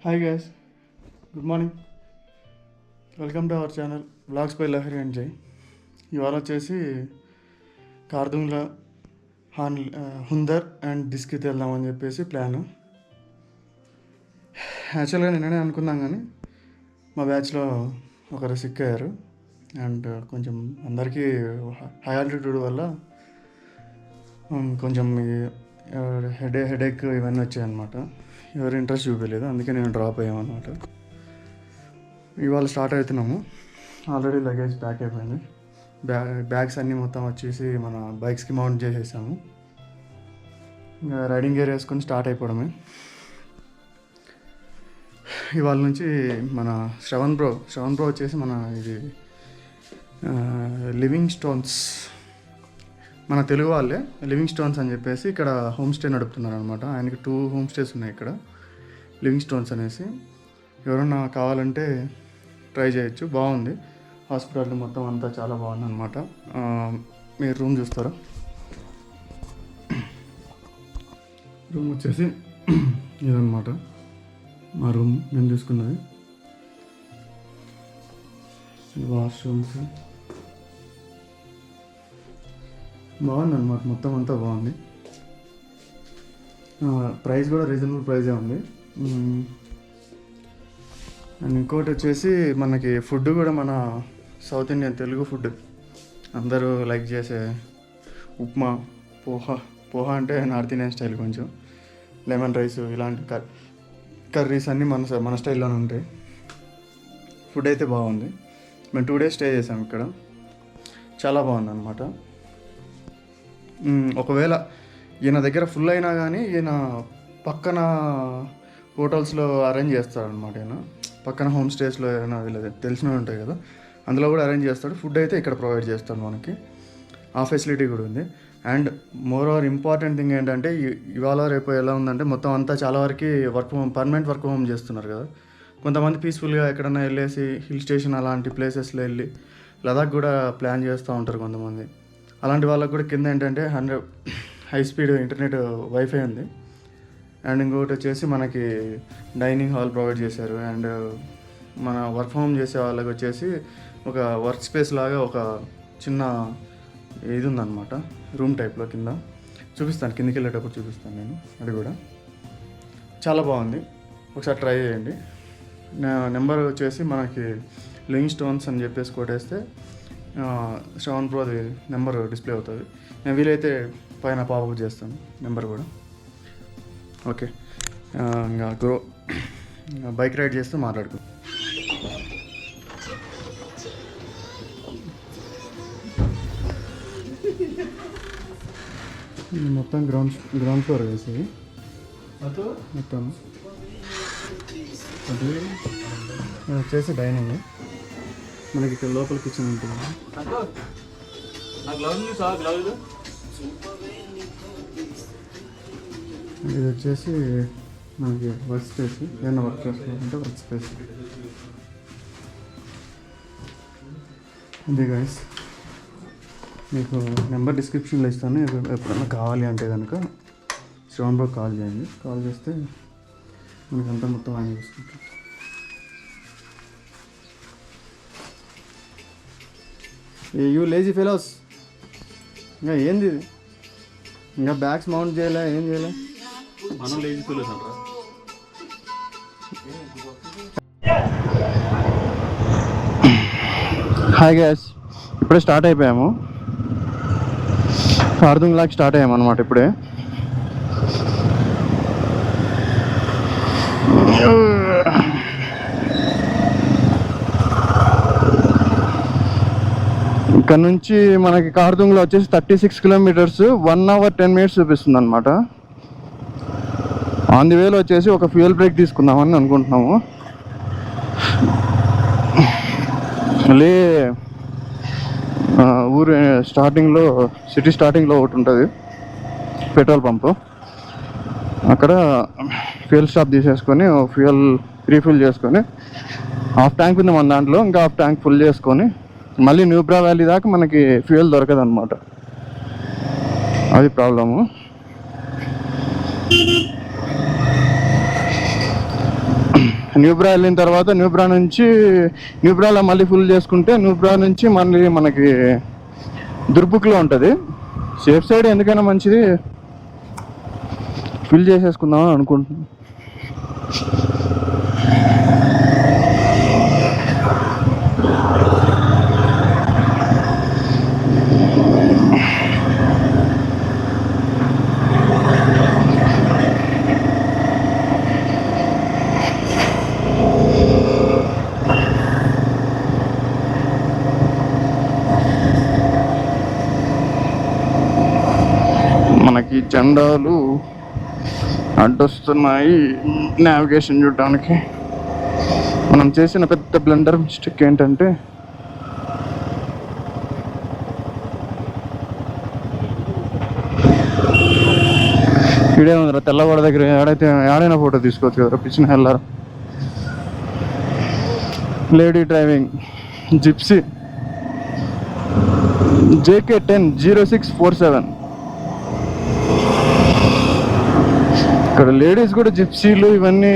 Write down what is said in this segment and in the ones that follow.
Hi guys, good morning. Welcome to our channel vlogs by Lahari and జై. ఇవాళ వచ్చేసి Khardung La, హుందర్ and Diskit వెళ్దామని చెప్పేసి ప్లాన్. యాక్చువల్గా నిన్ననే అనుకున్నాం కానీ మా బ్యాచ్లో ఒకరు సిక్ అయ్యారు అండ్ కొంచెం అందరికీ హై ఆల్టిట్యూడ్ వల్ల కొంచెం హెడేక్ ఇవన్నీ వచ్చాయన్నమాట. ఎవరు ఇంట్రెస్ట్ చూపించలేదు, అందుకే నేను డ్రాప్ అయ్యామన్నమాట. ఇవాళ స్టార్ట్ అవుతున్నాము. ఆల్రెడీ లగేజ్ ప్యాక్ అయిపోయింది. బ్యాగ్స్ అన్నీ మొత్తం వచ్చేసి మన బైక్స్కి మౌంట్ చేసేసాము. ఇంకా రైడింగ్ గేర్ వేసుకొని స్టార్ట్ అయిపోవడమే. ఇవాళ నుంచి మన శ్రవణ్ బ్రో వచ్చేసి మన ఇది లివింగ్ స్టోన్స్, మన తెలుగు వాళ్ళే లివింగ్ స్టోన్స్ అని చెప్పేసి ఇక్కడ హోమ్ స్టే నడుపుతున్నారు అనమాట. ఆయనకి 2 హోమ్ స్టేస్ ఉన్నాయి ఇక్కడ, లివింగ్ స్టోన్స్ అనేసి. ఎవరన్నా కావాలంటే ట్రై చేయొచ్చు, బాగుంది. హాస్పిటల్ మొత్తం అంతా చాలా బాగుంది అనమాట. మీరు రూమ్ చూస్తారా? రూమ్ వచ్చేసి ఇదన్నమాట మా రూమ్, నేను చూసుకున్నది. వాష్రూమ్స్ బాగుంది అనమాట, మొత్తం అంతా బాగుంది. ప్రైస్ కూడా రీజనబుల్ ప్రైజే ఉంది. అండ్ ఇంకోటి వచ్చేసి మనకి ఫుడ్ కూడా మన సౌత్ ఇండియన్ తెలుగు ఫుడ్ అందరూ లైక్ చేసే ఉప్మా, పోహా అంటే నార్త్ ఇండియన్ స్టైల్, కొంచెం లెమన్ రైస్ ఇలాంటి కర్రీస్ అన్నీ మన స్టైల్లోనే ఉంటాయి. ఫుడ్ అయితే బాగుంది. మేము 2 days స్టే చేసాం ఇక్కడ, చాలా బాగుంది అనమాట. ఒకవేళ ఈయన దగ్గర ఫుల్ అయినా కానీ ఈయన పక్కన హోటల్స్లో అరేంజ్ చేస్తాడనమాట. ఈయన పక్కన హోమ్ స్టేస్లో ఏమైనా వీళ్ళది తెలిసినవి ఉంటాయి కదా, అందులో కూడా అరేంజ్ చేస్తాడు. ఫుడ్ అయితే ఇక్కడ ప్రొవైడ్ చేస్తాడు మనకి, ఆ ఫెసిలిటీ కూడా ఉంది. And more over important thing ఏంటంటే ఇవాళ రేపు ఎలా ఉందంటే మొత్తం అంతా చాలా వరకు పర్మనెంట్ వర్క్ హోమ్ చేస్తున్నారు కదా. కొంతమంది పీస్ఫుల్గా ఎక్కడన్నా వెళ్ళేసి హిల్ స్టేషన్ అలాంటి ప్లేసెస్లో వెళ్ళి లదాఖ్ కూడా ప్లాన్ చేస్తూ ఉంటారు కొంతమంది. అలాంటి వాళ్ళకు కూడా కింద ఏంటంటే 100 హై స్పీడ్ ఇంటర్నెట్ వైఫై ఉంది. అండ్ ఇంకొకటి వచ్చేసి మనకి డైనింగ్ హాల్ ప్రొవైడ్ చేశారు. అండ్ మన వర్క్ ఫ్రమ్ హోమ్ చేసే వాళ్ళకి వచ్చేసి ఒక వర్క్ స్పేస్ లాగా ఒక చిన్న ఇది ఉందన్నమాట, రూమ్ టైప్లో. కింద చూపిస్తాను, కిందకి వెళ్ళేటప్పుడు చూపిస్తాను నేను. అది కూడా చాలా బాగుంది, ఒకసారి ట్రై చేయండి. నా నెంబర్ వచ్చేసి మనకి లివింగ్ స్టోన్స్ అని చెప్పేసి కొట్టేస్తే శ్రవణ్ ప్రోది నెంబర్ డిస్ప్లే అవుతుంది. నేను వీలైతే పైన పాపప్ చేస్తాను నెంబర్ కూడా. ఓకే, ఇంకా బైక్ రైడ్ చేస్తూ మాట్లాడుకో. మొత్తం గ్రౌండ్ ఫ్లోర్ వేసి మొత్తం అది వచ్చేసి డైనింగ్. మనకి ఇక్కడ లోపల కిచెన్ ఉంటుంది. ఇది వచ్చేసి మనకి వర్క్ స్పేస్, ఏదైనా వర్క్ చేసుకోవాలంటే వర్క్ స్పేస్. ఇది గైస్, మీకు నెంబర్ డిస్క్రిప్షన్లో ఇస్తాను. ఎప్పుడైనా కావాలి అంటే కనుక శ్రవణ్ బాబు కాల్ చేయండి. కాల్ చేస్తే మనకంతా మొత్తం ఆయన చూసుకుంటాం. యూ లేజీ ఫెలోస్, ఇంకా ఏంది ఇది? ఇంకా బ్యాగ్స్ మౌంట్ చేయలే, ఏం చేయలే. మనం లేజీ ఫెలోస్ అంటారా? హాయ్ గైస్, ఇప్పుడే స్టార్ట్ అయిపోయాము. కార్దుంగ్లాకి స్టార్ట్ అయ్యాము అనమాట ఇప్పుడే. ఇక్కడ నుంచి మనకి కార్దుంగ్లో వచ్చేసి 36 kilometers, 1 hour 10 minutes చూపిస్తుంది అనమాట. ఆన్ ది వేలో వచ్చేసి ఒక ఫ్యూయల్ బ్రేక్ తీసుకుందామని అనుకుంటున్నాము. మళ్ళీ ఊరు స్టార్టింగ్లో, సిటీ స్టార్టింగ్లో ఒకటి ఉంటుంది పెట్రోల్ పంపు, అక్కడ ఫ్యూయల్ స్టాప్ తీసేసుకొని ఫ్యూయల్ రీఫిల్ చేసుకొని, హాఫ్ ట్యాంక్ ఉంది మన దాంట్లో, ఇంకా హాఫ్ ట్యాంక్ ఫుల్ చేసుకొని మళ్ళీ న్యూబ్రా వ్యాలీ దాకా మనకి ఫ్యూయల్ దొరకదు అనమాట. అది ప్రాబ్లము. న్యూబ్రా వెళ్ళిన తర్వాత న్యూబ్రాలో మళ్ళీ ఫుల్ చేసుకుంటే న్యూబ్రా నుంచి మళ్ళీ మనకి దుర్బుక్లో ఉంటుంది. సేఫ్ సైడ్ ఎందుకైనా మంచిది ఫిల్ చేసేసుకుందాం అని అనుకుంటున్నాను. మనకి జెండాలు అడ్డొస్తున్నాయి నావిగేషన్ చూడడానికి. మనం చేసిన పెద్ద బ్లండర్ మిస్టేక్ ఏంటంటే ఇడే ఉందిరా తెల్లవాడ దగ్గర ఏడైనా ఫోటో తీసుకోవచ్చు కదరా పిచ్చిన వెళ్ళారా. Lady driving gypsy JK10-0647. ఇక్కడ లేడీస్ కూడా జిప్సీలు ఇవన్నీ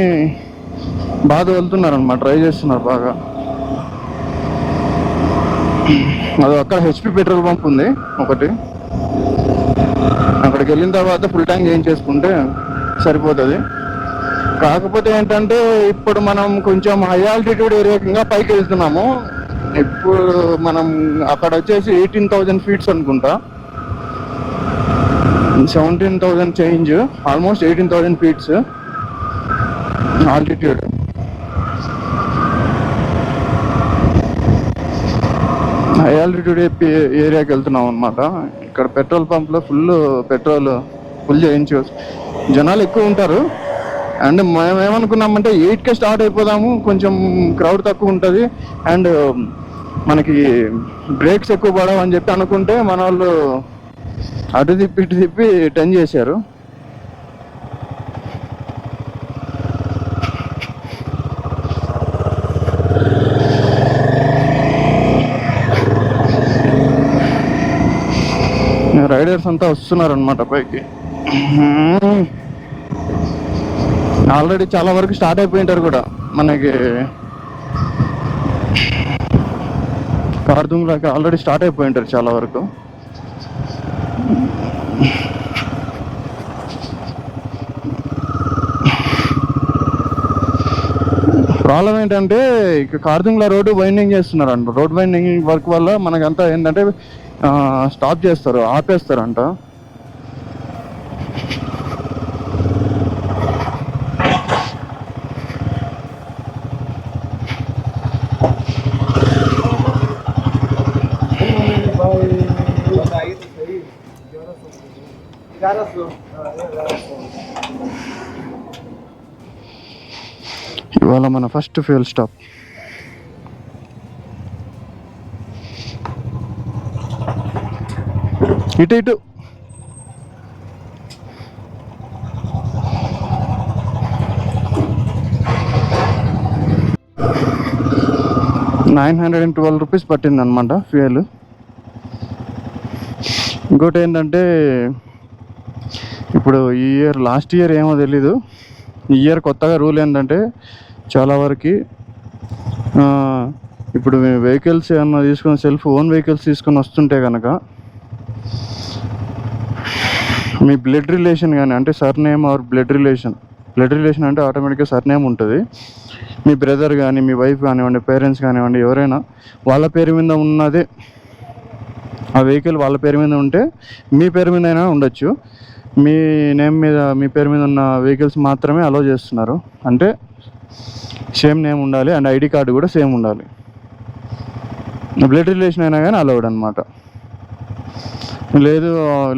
బాగా వెళ్తున్నారు అనమాట, ట్రై చేస్తున్నారు బాగా. అది అక్కడ HP పెట్రోల్ పంప్ ఉంది ఒకటి, అక్కడికి వెళ్ళిన తర్వాత ఫుల్ ట్యాంక్ చేయించేసుకుంటే సరిపోతుంది. కాకపోతే ఏంటంటే ఇప్పుడు మనం కొంచెం హై ఆల్టిట్యూడ్ ఏరియా పైకి వెళ్తున్నాము. ఇప్పుడు మనం అక్కడ వచ్చేసి 18,000 ఫీట్స్ అనుకుంటా, 17,000 change, almost 18,000 feets altitude. High altitude ఏరియాకి వెళ్తున్నాం అనమాట. ఇక్కడ పెట్రోల్ పంప్లో పెట్రోల్ ఫుల్ చేయించవచ్చు. జనాలు ఎక్కువ ఉంటారు. అండ్ మేము ఏమనుకున్నామంటే 8కే స్టార్ట్ అయిపోదాము, కొంచెం క్రౌడ్ తక్కువ ఉంటుంది అండ్ మనకి బ్రేక్స్ ఎక్కువ పడవు అని చెప్పి అనుకుంటే మన వాళ్ళు అటు తిప్పి 10 చేశారు. రైడర్స్ అంతా వస్తున్నారు అనమాట పైకి. ఆల్రెడీ చాలా వరకు స్టార్ట్ అయిపోయింటారు కూడా. మనకి కార్దుంగ్లాకి ఆల్రెడీ స్టార్ట్ అయిపోయింటారు చాలా వరకు. ప్రాబ్లం ఏంటంటే ఇక కార్దుంగ్లా రోడ్డు వైండింగ్ చేస్తున్నారంట. రోడ్ వైండింగ్ వర్క్ వల్ల మనకంతా ఏంటంటే స్టాప్ చేస్తారు, ఆపేస్తారంట. ఇవాళ మన ఫస్ట్ ఫ్యూయల్ స్టాప్. ఇటు 912 రూపీస్ పట్టింది అనమాట ఫ్యూయల్. ఇంకోటి ఏంటంటే ఇప్పుడు ఈ లాస్ట్ ఇయర్ ఏమో తెలీదు, ఈ ఇయర్ కొత్తగా రూల్ ఏంటంటే చాలా వరకు ఇప్పుడు వెహికల్స్ ఏమన్నా తీసుకొని ఓన్ వెహికల్స్ తీసుకొని వస్తుంటే కనుక మీ బ్లడ్ రిలేషన్ కానీ, అంటే సర్నేమ్ ఆర్ బ్లడ్ రిలేషన్ అంటే ఆటోమేటిక్గా సర్నేమ్ ఉంటుంది. మీ బ్రదర్ కానీ, మీ వైఫ్ కానివ్వండి, పేరెంట్స్ కానివ్వండి, ఎవరైనా వాళ్ళ పేరు మీద ఉన్నదే ఆ వెహికల్ వాళ్ళ పేరు మీద ఉంటే మీ పేరు మీద అయినా ఉండొచ్చు. మీ నేమ్ మీద, మీ పేరు మీద ఉన్న వెహికల్స్ మాత్రమే అలో చేస్తున్నారు. అంటే సేమ్ నేమ్ ఉండాలి అండ్ ఐడి కార్డు కూడా సేమ్ ఉండాలి. బ్లడ్ రిలేషన్ అయినా కానీ అలౌడ్ అనమాట.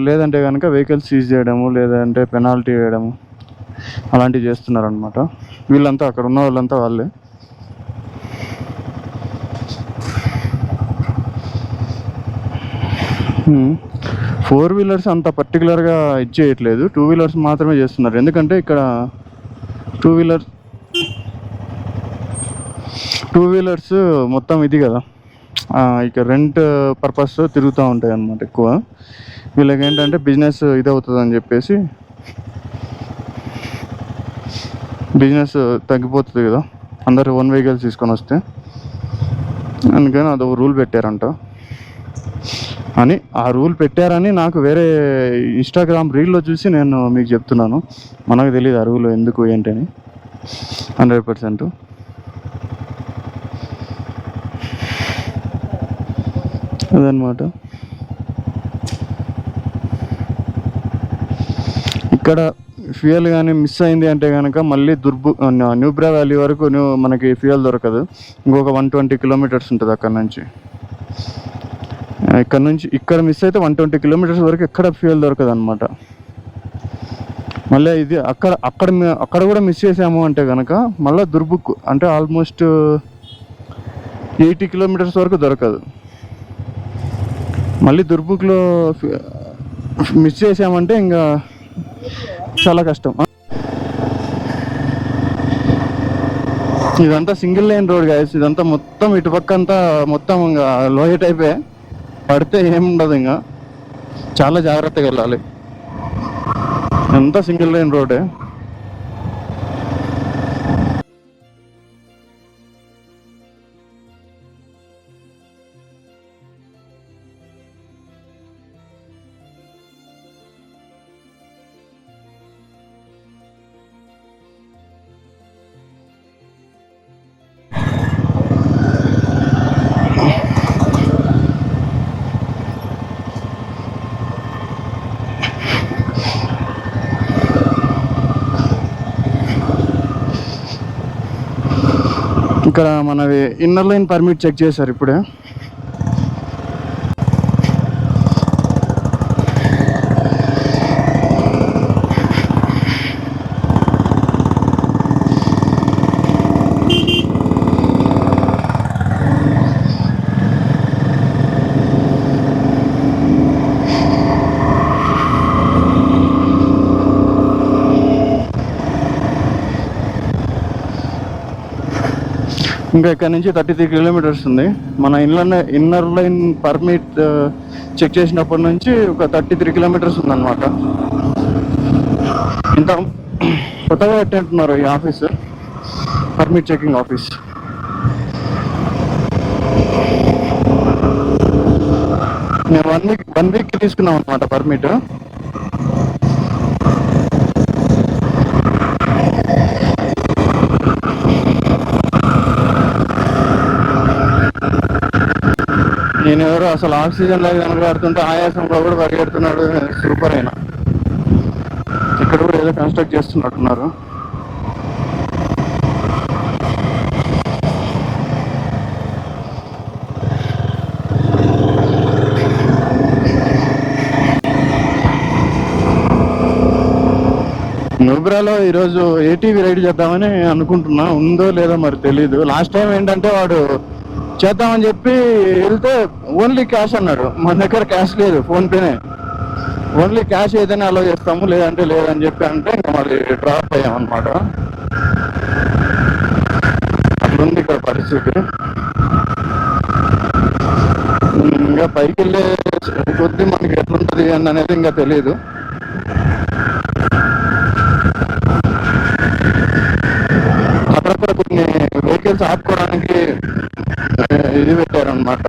లేదంటే కనుక వెహికల్స్ సీజ్ చేయడము, లేదంటే పెనాల్టీ వేయడము అలాంటివి చేస్తున్నారు అనమాట. వీళ్ళంతా అక్కడ ఉన్న వాళ్ళంతా వాళ్ళే. ఫోర్ వీలర్స్ అంత పర్టికులర్గా ఇచ్చేయట్లేదు, 2 వీలర్స్ మాత్రమే చేస్తున్నారు. ఎందుకంటే ఇక్కడ టూ వీలర్స్ మొత్తం ఇది కదా, ఇక రెంట్ పర్పస్ తిరుగుతూ ఉంటాయి అన్నమాట ఎక్కువ. వీళ్ళకి ఏంటంటే బిజినెస్ ఇదవుతుంది అని చెప్పేసి, బిజినెస్ తగ్గిపోతుంది కదా అందరు ఓన్ వెహికల్స్ తీసుకొని వస్తే. అందుకని అదొక రూల్ పెట్టారంట. అని ఆ రూల్ పెట్టారని నాకు వేరే ఇన్స్టాగ్రామ్ రీల్లో చూసి నేను మీకు చెప్తున్నాను. మనకు తెలియదు ఆ రూల్ ఎందుకు ఏంటని 100%. అదనమాట. ఇక్కడ ఫ్యూయల్ కానీ మిస్ అయింది అంటే కనుక మళ్ళీ న్యూబ్రా వ్యాలీ వరకు మనకి ఫ్యూయల్ దొరకదు. ఇంకొక 120 కిలోమీటర్స్ ఉంటుంది అక్కడ నుంచి. ఇక్కడ మిస్ అయితే 120 కిలోమీటర్స్ వరకు ఎక్కడ ఫ్యూయల్ దొరకదు అనమాట. మళ్ళీ ఇది అక్కడ కూడా మిస్ చేసాము అంటే కనుక మళ్ళీ దుర్బుక్ అంటే ఆల్మోస్ట్ 80 కిలోమీటర్స్ వరకు దొరకదు. మళ్ళీ దుర్బుక్లో మిస్ చేసామంటే ఇంకా చాలా కష్టం. ఇదంతా సింగిల్ లైన్ రోడ్ గాయస్. ఇదంతా మొత్తం ఇటుపక్క అంతా మొత్తం ఇంకా లోయ టైపే. పడితే ఏముండదు, ఇంకా చాలా జాగ్రత్తగా వెళ్ళాలి. అంతా సింగిల్ లైన్ రోడే. ఇక్కడ మనవి ఇన్నర్ లైన్ పర్మిట్ చెక్ చేశారు ఇప్పుడే. ఇంకా ఇక్కడ నుంచి 33 కిలోమీటర్స్ ఉంది. మన ఇన్నర్ లైన్ పర్మిట్ చెక్ చేసినప్పటి నుంచి ఒక 33 కిలోమీటర్స్ ఉందన్నమాట. ఇంత కొత్తగా పెట్టినట్టున్నారు ఈ ఆఫీస్, పర్మిట్ చెకింగ్ ఆఫీస్. నేను వన్ వీక్ తీసుకున్నాం అనమాట పర్మిట్. నేను ఎవరు అసలు ఆక్సిజన్ లాగా కనబడుతుంటే ఆయాసంలో కూడా పరిగెడుతున్నాడు. సూపర్ అయినా. ఇక్కడ కూడా ఏదో కన్స్ట్రక్ట్ చేస్తున్నట్టున్నారు. నూబ్రాలో ఈరోజు ఏటీవీ రైడ్ చేద్దామని అనుకుంటున్నా. ఉందో లేదో మరి తెలీదు. లాస్ట్ టైం ఏంటంటే వాడు చేద్దామని చెప్పి వెళ్తే ఓన్లీ క్యాష్ అన్నాడు. మన దగ్గర క్యాష్ లేదు, ఫోన్పేనే. ఓన్లీ క్యాష్ ఏదైనా అలో చేస్తాము, లేదంటే లేదని చెప్పి అంటే ఇంకా మరి డ్రాప్ అయ్యామన్నమాట. అట్లుంది ఇక్కడ పరిస్థితి. ఇంకా పైకి వెళ్ళే కొద్ది మనకి ఎట్లుంటుంది అనేది ఇంకా తెలియదు. అక్కడక్కడ కొన్ని వెహికల్స్ ఆపుకోవడానికి ఇది పెట్టారనమాట.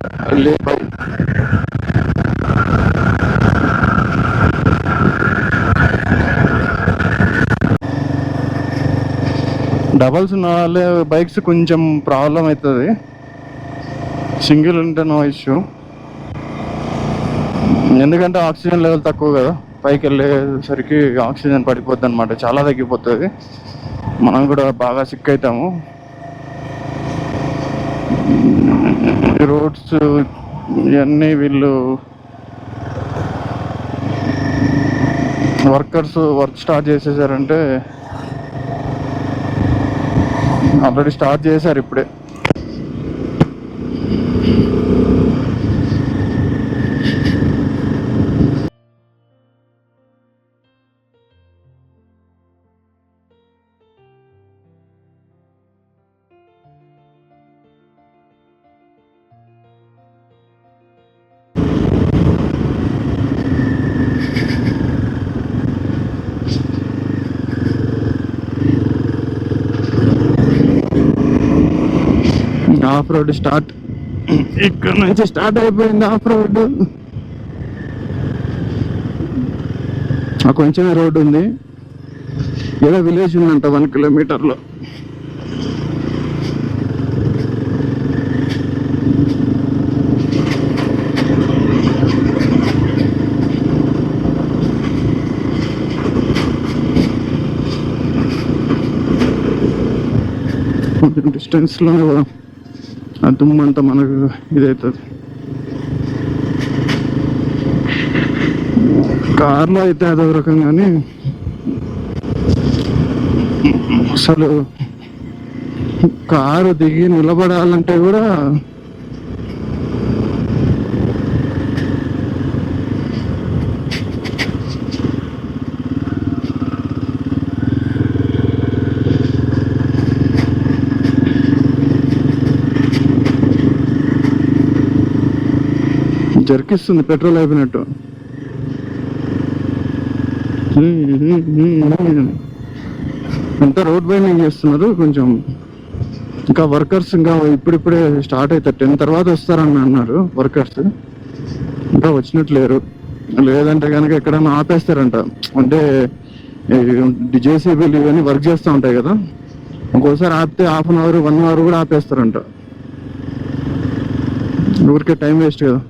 డబల్స్ ఉన్న వాళ్ళే బైక్స్ కొంచెం ప్రాబ్లం అవుతుంది. సింగిల్ ఉంటే నో ఇష్యూ. ఎందుకంటే ఆక్సిజన్ లెవెల్ తక్కువ కదా, పైకి వెళ్ళేసరికి ఆక్సిజన్ పడిపోద్ది అనమాట, చాలా తగ్గిపోతుంది. మనం కూడా బాగా సిక్ అవుతాము. రోడ్స్ ఇవన్నీ వీళ్ళు వర్క్ స్టార్ట్ చేసేసారంటే, ఆల్రెడీ స్టార్ట్ చేశారు ఇప్పుడే. Of road start. ఇక్కడ నుంచి స్టార్ట్ అయిపోయింది ఆఫ్ రోడ్. కొంచెమే రోడ్డు ఉంది, ఏదో విలేజ్ ఉందంట 1 కిలోమీటర్లో. కొంచెం డిస్టెన్స్లోనే ఆ దుమ్మంతా మనకు ఇదవుతుంది. కార్లో అయితే అదొక రకం, కానీ అసలు కారు దిగి నిలబడాలంటే కూడా జరికిస్తుంది పెట్రోల్ అయిపోయినట్టు. అంతా రోడ్ బైండింగ్ చేస్తున్నారు. కొంచెం ఇంకా వర్కర్స్ ఇంకా ఇప్పుడిప్పుడే స్టార్ట్ అవుతారు, 10 తర్వాత వస్తారని అన్నారు వర్కర్స్. ఇంకా వచ్చినట్లేరు, లేదంటే కనుక ఎక్కడైనా ఆపేస్తారంట. అంటే జేసీబీలు ఇవన్నీ వర్క్ చేస్తూ ఉంటాయి కదా, ఇంకోసారి ఆపితే ½ అన్ అవర్ 1 అవర్ కూడా ఆపేస్తారంట. ఊరికే టైం వేస్ట్ కదా.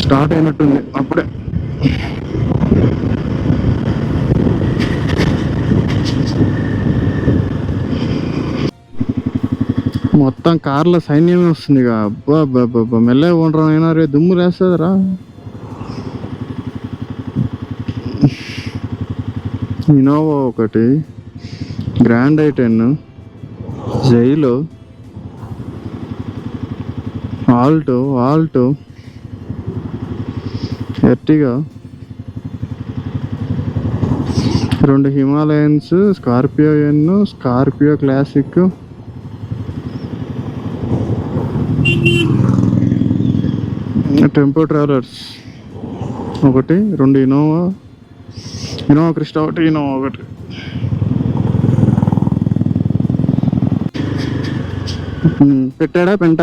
స్టార్ట్ అయినట్టుంది అప్పుడే. మొత్తం కార్ల సైన్యమే వస్తుంది ఇక. అబ్బా మెల్లగా ఉండరా అయినా, రే దుమ్ము లేస్తుందిరా. ఇన్నోవా ఒకటి, grand i10, Xylo, Alto, Ertiga, 2 Himalayans, Scorpio classic, tempo travellers ఒకటి, 2 ఇన్నోవా క్రిస్టా ఒకటి, ఇన్నోవా ఒకటి. పెట్టాడా పెంట?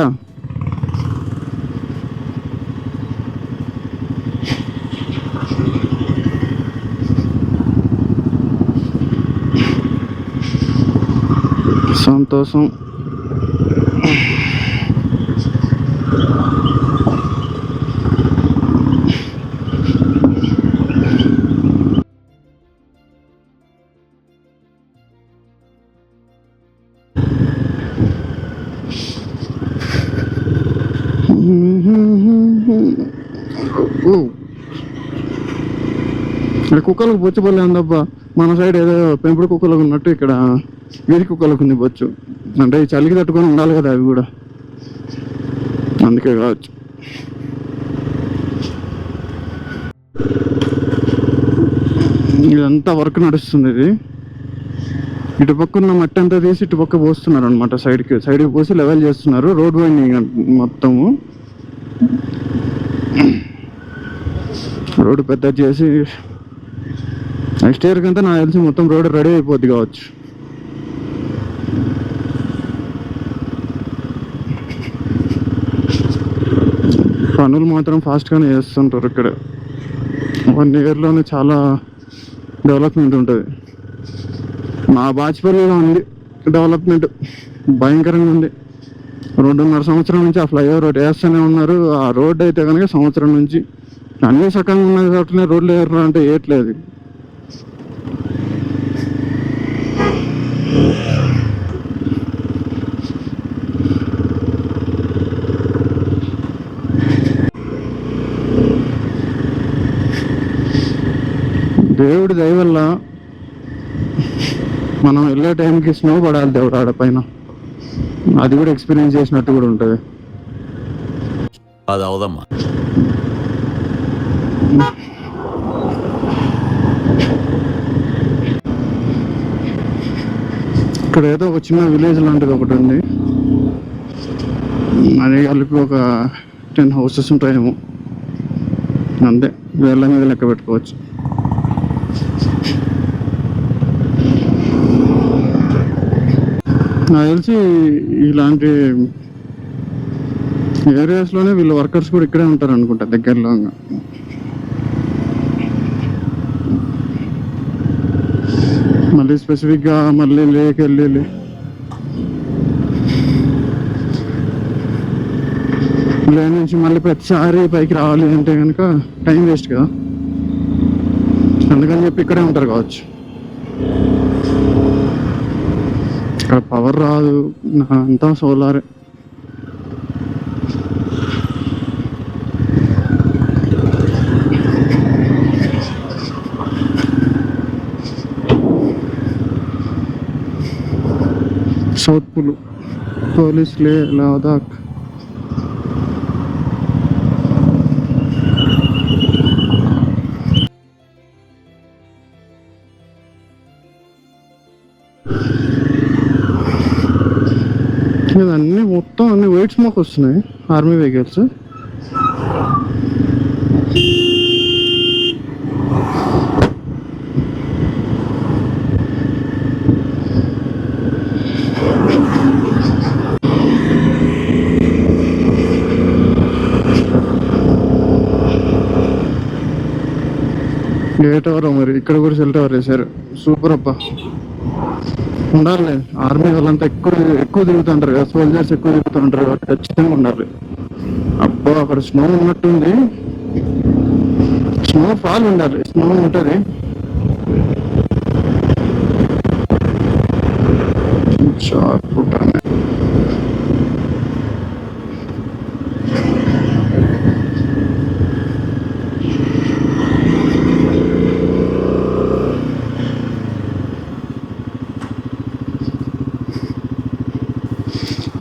సంతోషం. కుక్కలకు బొచ్చు పల్లె ఉందబ్బా. మన సైడ్ ఏదో పెంపుడు కుక్కలకు ఉన్నట్టు ఇక్కడ వీధి కుక్కలకు ఉంది బొచ్చు. అంటే ఈ చలికి తట్టుకొని ఉండాలి కదా అవి కూడా, అందుకే కావచ్చు. ఇదంతా వర్క్ నడుస్తుంది. ఇది ఇటుపక్క ఉన్న మట్టి అంతా తీసి ఇటుపక్క పోస్తున్నారు అనమాట. సైడ్కి పోసి లెవెల్ చేస్తున్నారు. రోడ్ వైండింగ్ మొత్తము రోడ్డు పెద్ద చేసి నెక్స్ట్ ఇయర్ కంతా నాకు తెలిసి మొత్తం రోడ్ రెడీ అయిపోద్ది కావచ్చు. పనులు మాత్రం ఫాస్ట్గానే చేస్తుంటారు ఇక్కడ. 1 ఇయర్లోనే చాలా డెవలప్మెంట్ ఉంటుంది. మా బాచిపల్లిలో ఉంది డెవలప్మెంట్, భయంకరంగా ఉంది. 2.5 సంవత్సరం నుంచి ఆ ఫ్లైఓవర్ రోడ్ వేస్తూనే ఉన్నారు. ఆ రోడ్ అయితే కనుక సంవత్సరం నుంచి అన్నీ సకంగా ఉన్నది కాబట్టి రోడ్లు వేయరు అంటే వేయట్లేదు. దేవుడి దయ వల్ల మనం వెళ్ళే టైంకి స్నో పడాలి దేవుడు ఆడ పైన. అది కూడా ఎక్స్పీరియన్స్ చేసినట్టు కూడా ఉంటుంది. అది అవదమ్మా. ఇక్కడ ఏదో ఒక చిన్న విలేజ్ లాంటిది ఒకటి ఉంది. అది కలిపి ఒక 10 హౌసెస్ ఉంటాయేమో, అంతే. వేళ్ళ మీద లెక్క పెట్టుకోవచ్చు. నాకు తెలిసి ఇలాంటి ఏరియాస్లోనే వీళ్ళ వర్కర్స్ కూడా ఇక్కడే ఉంటారు అనుకుంటా, దగ్గరలో. మళ్ళీ స్పెసిఫిక్గా మళ్ళీ లేక్ వెళ్ళి లేని నుంచి మళ్ళీ ప్రతిసారి పైకి రావాలి అంటే కనుక టైం వేస్ట్ కదా, అందుకని చెప్పి ఇక్కడే ఉంటారు కావచ్చు. ఇక్కడ పవర్ రాదు, అంతా సోలారే. సౌత్ పులు పోలీస్ లే లదాఖ్. ఇదన్నీ మొత్తం అన్ని వైట్ స్మోక్ వస్తున్నాయి, ఆర్మీ వెహికల్స్. ఏ టవర్ మరి, ఇక్కడ కూడా సెల్ టవర్ వేసారు. సూపర్ అబ్బా, ఉండాలి. ఆర్మీ వాళ్ళంతా ఎక్కువ తిరుగుతుంటారు కదా, సోల్జర్స్ ఎక్కువ తిరుగుతుంటారు కాబట్టి ఖచ్చితంగా ఉండాలి. అబ్బా అక్కడ స్నో ఉన్నట్టుంది, స్నో ఫాల్ ఉండాలి, స్నో ఉంటుంది.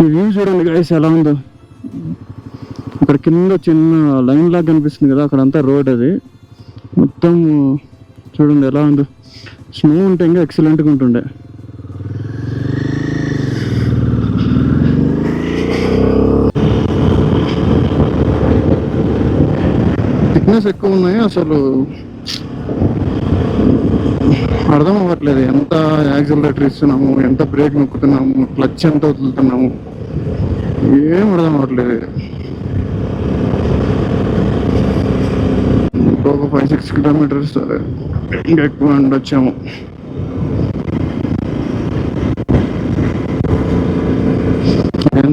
ఈ వ్యూ చూడండి గైస్ ఎలా ఉందో. అక్కడ కింద చిన్న లైన్ లాగా కనిపిస్తుంది కదా, అక్కడంతా రోడ్. అది మొత్తం చూడండి ఎలా ఉందో. స్నో ఉంటే ఇంకా ఎక్సలెంట్గా ఉంటుండే. థిక్నెస్ ఎక్కువ ఉన్నాయి, అసలు అర్థం అవ్వట్లేదు. ఎంత యాక్సిలరేటర్ ఇస్తున్నాము, ఎంత బ్రేక్ నొక్కుతున్నాము, క్లచ్ ఎంత వదులుతున్నాము, ఏం అర్థం అవ్వట్లేదు. ఒక 5-6 కిలోమీటర్స్ ఇంకా ఎక్కువ వచ్చాము.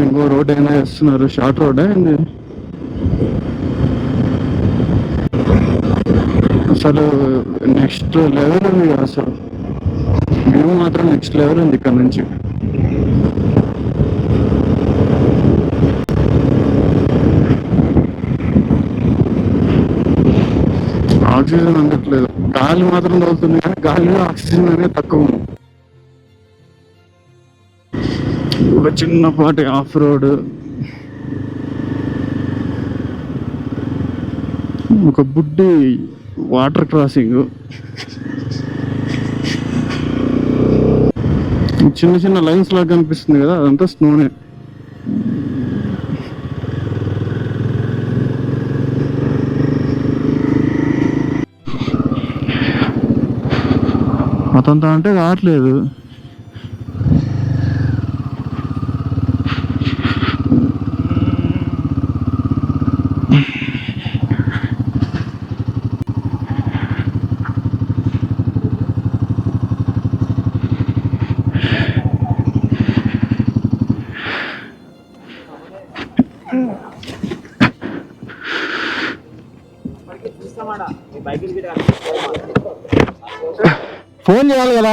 ఇంకో రోడ్ అయినా వేస్తున్నారు, షార్ట్ రోడ్ అయింది. అసలు నెక్స్ట్ లెవెల్ ఉంది అసలు, వ్యూ మాత్రం నెక్స్ట్ లెవెల్ ఉంది ఇక్కడ నుంచి. ఆక్సిజన్ అందట్లేదు, గాలి మాత్రం తగులుతుంది కానీ గాలిలో ఆక్సిజన్ అనేది తక్కువ ఉంది. ఒక చిన్నపాటి ఆఫ్ రోడ్, ఒక బుడ్డి వాటర్ క్రాసింగ్, చిన్న చిన్న లైన్స్ లాగా కనిపిస్తుంది కదా, అదంతా స్నోనే. అతంతా అంటే రావట్లేదు. ఫోన్ చేయాలి కదా,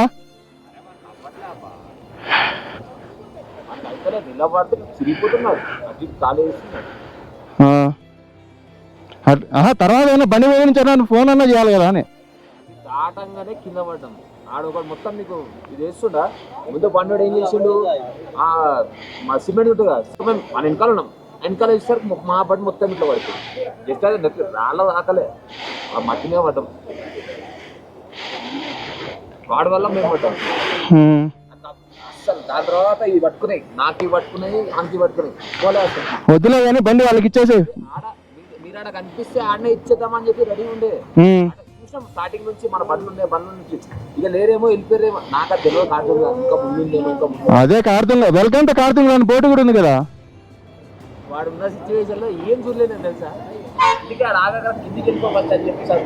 తర్వాత ఏమైనా బండి వేయించాను, ఫోన్ అన్నా చేయాలి కదా అని. దాటంగానే కింద పడ్డాం. ఆడొకటి మొత్తం మీకు ఇది వేస్తుండా, ముందు బండి ఏం చేసిండు, మా సిమెంట్ ఉంటుంది కదా, మన వెనకాల ఉన్నాం, వెనకాల వేసేసరికి మా బండి మొత్తం ఇట్లా పడుతుంది. జస్ట్ అది రాళ్ళ ఆకలే, ఆ మట్టి మీద పడ్డాం. వాడి వల్ల మేము పడ్డాం. అసలు దాని తర్వాత ఇది పట్టుకున్నాయి, నాకు పట్టుకున్నాయి, అంకి పట్టుకున్నాయి, పోలే వస్తాయి. వద్దులే కానీ బండి వాళ్ళకి ఇచ్చేసి ఆడ మీరు ఆడ కనిపిస్తే ఆడనే ఇచ్చేద్దామని చెప్పి రెడీ ఉండే చూసాం స్టార్టింగ్ నుంచి మన బండ్లు ఉండే బండ్ల నుంచి. ఇక లేరేమో వెళ్ళిపోయారేమో, నాకు అది తెలియదు. కార్తూన్ ఇంకా ముందుండేమో, ఇంకా ముందు. అదే కార్తూన్ వెల్కమ్ టు కార్తూన్ అని బోర్డు కూడా ఉంది కదా. వాడు ఉన్న సిచ్యువేషన్ లో ఏం చూడలేదు తెలుసా. ఇంటికి రాగా కిందికి వెళ్ళిపోవచ్చు అని చెప్పి సార్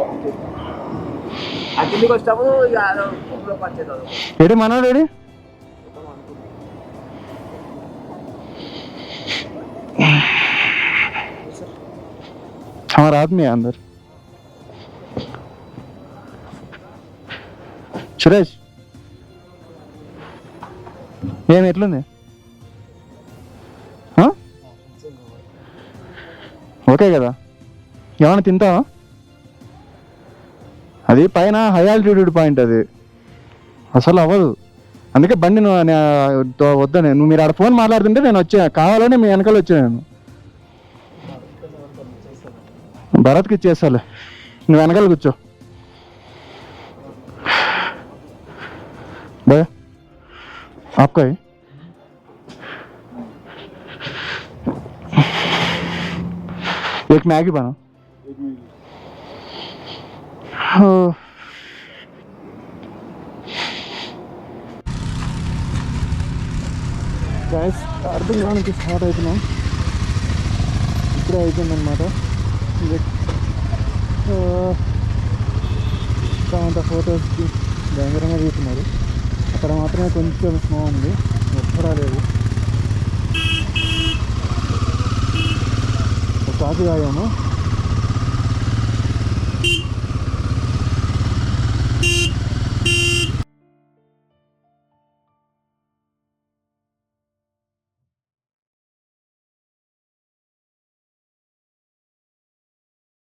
ఆ కిందికి వచ్చాము. ఇక పంచేద్దాం ఏడి మనోడు ఏడి हमारा आदमी है अंदर. సురేష్ ఏమి ఎట్లుంది? ఓకే కదా? ఏమైనా తింటావా? అది పైన హై ఆల్టిట్యూడ్ పాయింట్, అది అసలు అవ్వదు. అందుకే బండి వద్దని నువ్వు మీరు ఆడ ఫోన్ మాట్లాడుతుంటే నేను వచ్చా, కావాలని మీ వెనకాల వచ్చాను. నేను భరత్కి ఇచ్చేసాలే, నువ్వు వెనకాల కూర్చో. భయ आपका है एक मैगी बना. గైస్ అర్థం కావడానికి స్టార్ట్ అవుతున్నాం. ఇప్పుడే అయిపోయిందనమాట. అంత ఫొటోస్కి భయంకరంగా తీస్తున్నారు. అక్కడ మాత్రమే కొంచెం స్నో ఉంది, ఎక్కడా లేదు. ఒక కాఫీ తాగాము.